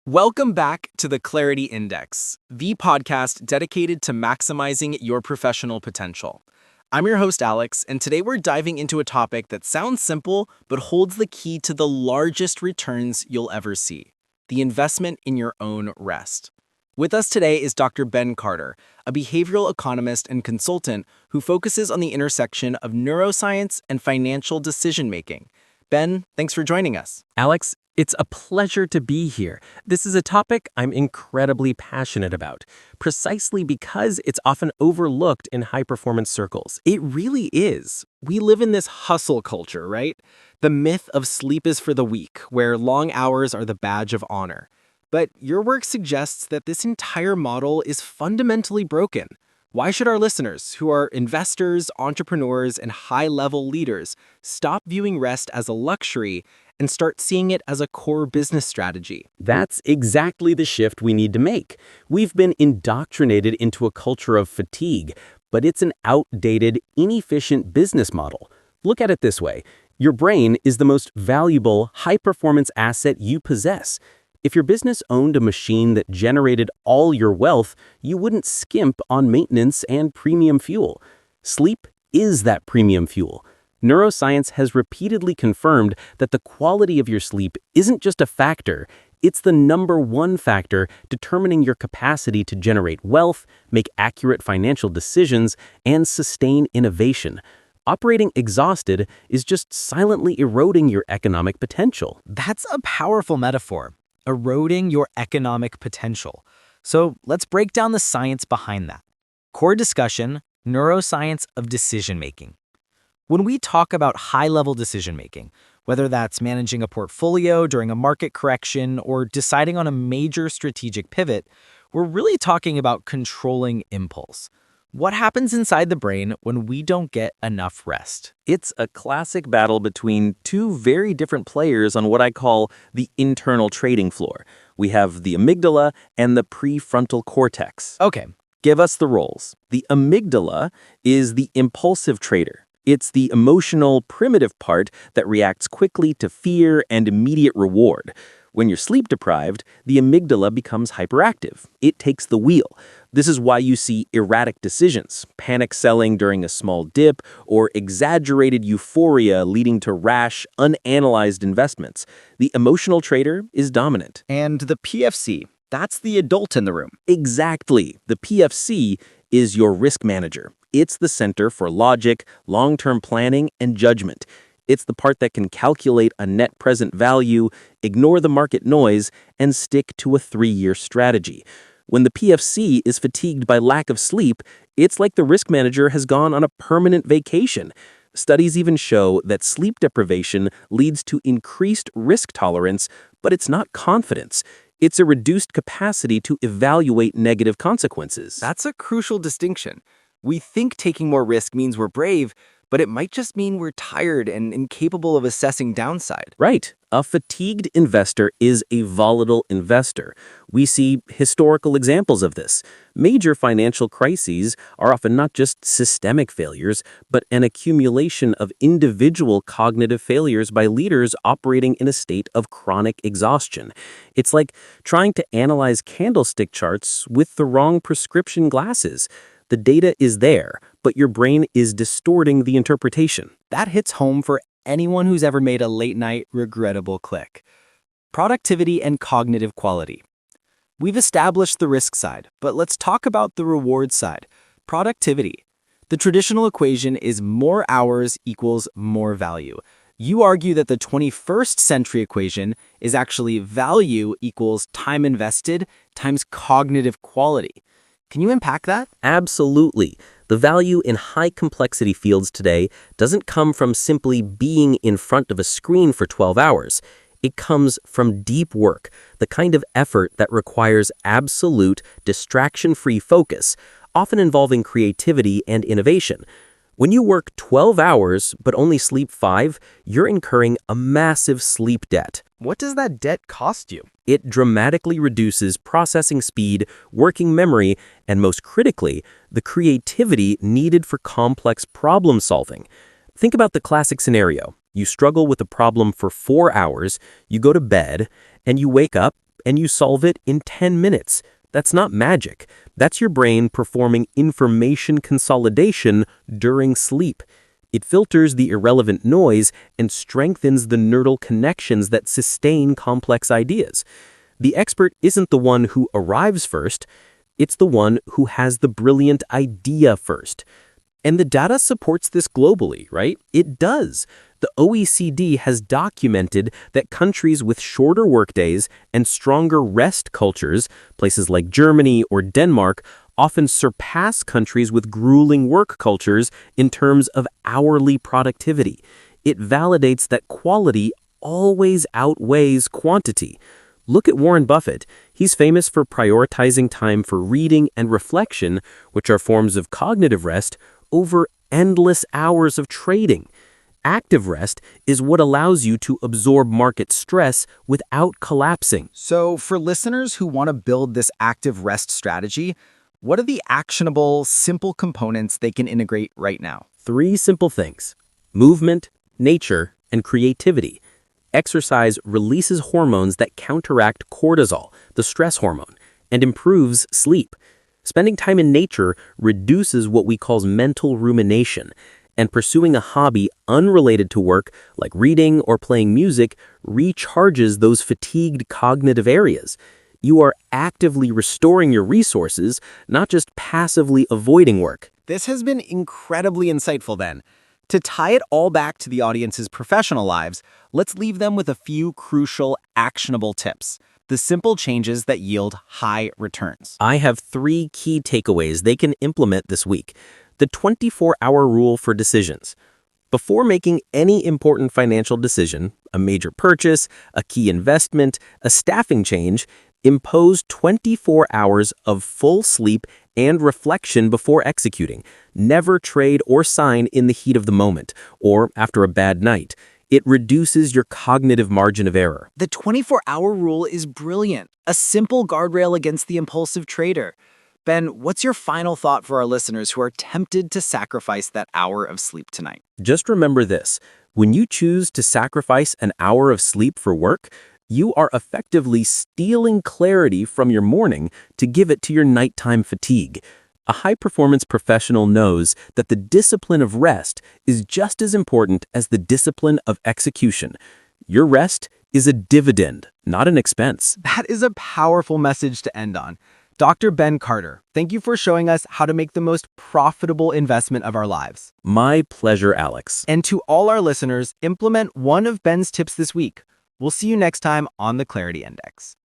Welcome back to the Clarity Index, the podcast dedicated to maximizing your professional potential. I'm your host, Alex, and today we're diving into a topic that sounds simple but holds the key to the largest returns you'll ever see: the investment in your own rest. With us today is Dr. Ben Carter, a behavioral economist and consultant who focuses on the intersection of neuroscience and financial decision-making. Ben, thanks for joining us. Alex, it's a pleasure to be here. This is a topic I'm incredibly passionate about, precisely because it's often overlooked in high-performance circles. It really is. We live in this hustle culture, right? The myth of sleep is for the weak, where long hours are the badge of honor. But your work suggests that this entire model is fundamentally broken. Why should our listeners, who are investors, entrepreneurs, and high-level leaders, stop viewing rest as a luxury and start seeing it as a core business strategy? That's exactly the shift we need to make. We've been indoctrinated into a culture of fatigue, but it's an outdated, inefficient business model. Look at it this way. Your brain is the most valuable, high-performance asset you possess. If your business owned a machine that generated all your wealth, you wouldn't skimp on maintenance and premium fuel. Sleep is that premium fuel. Neuroscience has repeatedly confirmed that the quality of your sleep isn't just a factor, it's the number one factor determining your capacity to generate wealth, make accurate financial decisions, and sustain innovation. Operating exhausted is just silently eroding your economic potential. That's a powerful metaphor: eroding your economic potential. So let's break down the science behind that. Core discussion: neuroscience of decision-making. When we talk about high-level decision-making, whether that's managing a portfolio during a market correction or deciding on a major strategic pivot, we're really talking about controlling impulse. What happens inside the brain when we don't get enough rest? It's a classic battle between two very different players on what I call the internal trading floor. We have the amygdala and the prefrontal cortex. Okay. Give us the roles. The amygdala is the impulsive trader. It's the emotional, primitive part that reacts quickly to fear and immediate reward. When you're sleep deprived, the amygdala becomes hyperactive. It takes the wheel. This is why you see erratic decisions, panic selling during a small dip, or exaggerated euphoria leading to rash, unanalyzed investments. The emotional trader is dominant. And the PFC, that's the adult in the room. Exactly. The PFC is your risk manager. It's the center for logic, long-term planning, and judgment. It's the part that can calculate a net present value, ignore the market noise, and stick to a 3-year strategy. When the PFC is fatigued by lack of sleep, it's like the risk manager has gone on a permanent vacation. Studies even show that sleep deprivation leads to increased risk tolerance, but it's not confidence. It's a reduced capacity to evaluate negative consequences. That's a crucial distinction. We think taking more risk means we're brave, but it might just mean we're tired and incapable of assessing downside. Right. A fatigued investor is a volatile investor. We see historical examples of this. Major financial crises are often not just systemic failures, but an accumulation of individual cognitive failures by leaders operating in a state of chronic exhaustion. It's like trying to analyze candlestick charts with the wrong prescription glasses. The data is there, but your brain is distorting the interpretation. That hits home for anyone who's ever made a late-night, regrettable click. Productivity and cognitive quality. We've established the risk side, but let's talk about the reward side: productivity. The traditional equation is more hours equals more value. You argue that the 21st century equation is actually value equals time invested times cognitive quality. Can you unpack that? Absolutely. The value in high-complexity fields today doesn't come from simply being in front of a screen for 12 hours. It comes from deep work, the kind of effort that requires absolute, distraction-free focus, often involving creativity and innovation. When you work 12 hours but only sleep 5, you're incurring a massive sleep debt. What does that debt cost you? It dramatically reduces processing speed, working memory, and most critically, the creativity needed for complex problem solving. Think about the classic scenario. You struggle with a problem for 4 hours, you go to bed, and you wake up, and you solve it in 10 minutes. That's not magic. That's your brain performing information consolidation during sleep. It filters the irrelevant noise and strengthens the neural connections that sustain complex ideas. The expert isn't the one who arrives first, it's the one who has the brilliant idea first. And the data supports this globally, right? It does. The OECD has documented that countries with shorter workdays and stronger rest cultures, places like Germany or Denmark, often surpass countries with grueling work cultures in terms of hourly productivity. It validates that quality always outweighs quantity. Look at Warren Buffett. He's famous for prioritizing time for reading and reflection, which are forms of cognitive rest, over endless hours of trading. Active rest is what allows you to absorb market stress without collapsing. So for listeners who want to build this active rest strategy, what are the actionable, simple components they can integrate right now? 3 simple things: movement, nature, and creativity. Exercise releases hormones that counteract cortisol, the stress hormone, and improves sleep. Spending time in nature reduces what we call mental rumination, and pursuing a hobby unrelated to work, like reading or playing music, recharges those fatigued cognitive areas. You are actively restoring your resources, not just passively avoiding work. This has been incredibly insightful then. To tie it all back to the audience's professional lives, let's leave them with a few crucial, actionable tips. The simple changes that yield high returns. I have 3 key takeaways they can implement this week. The 24-hour rule for decisions. Before making any important financial decision, a major purchase, a key investment, a staffing change, impose 24 hours of full sleep and reflection before executing. Never trade or sign in the heat of the moment or after a bad night. It reduces your cognitive margin of error. The 24-hour rule is brilliant, a simple guardrail against the impulsive trader. Ben, what's your final thought for our listeners who are tempted to sacrifice that hour of sleep tonight? Just remember this: when you choose to sacrifice an hour of sleep for work, you are effectively stealing clarity from your morning to give it to your nighttime fatigue. A high-performance professional knows that the discipline of rest is just as important as the discipline of execution. Your rest is a dividend, not an expense. That is a powerful message to end on. Dr. Ben Carter, thank you for showing us how to make the most profitable investment of our lives. My pleasure, Alex. And to all our listeners, implement one of Ben's tips this week. We'll see you next time on the Clarity Index.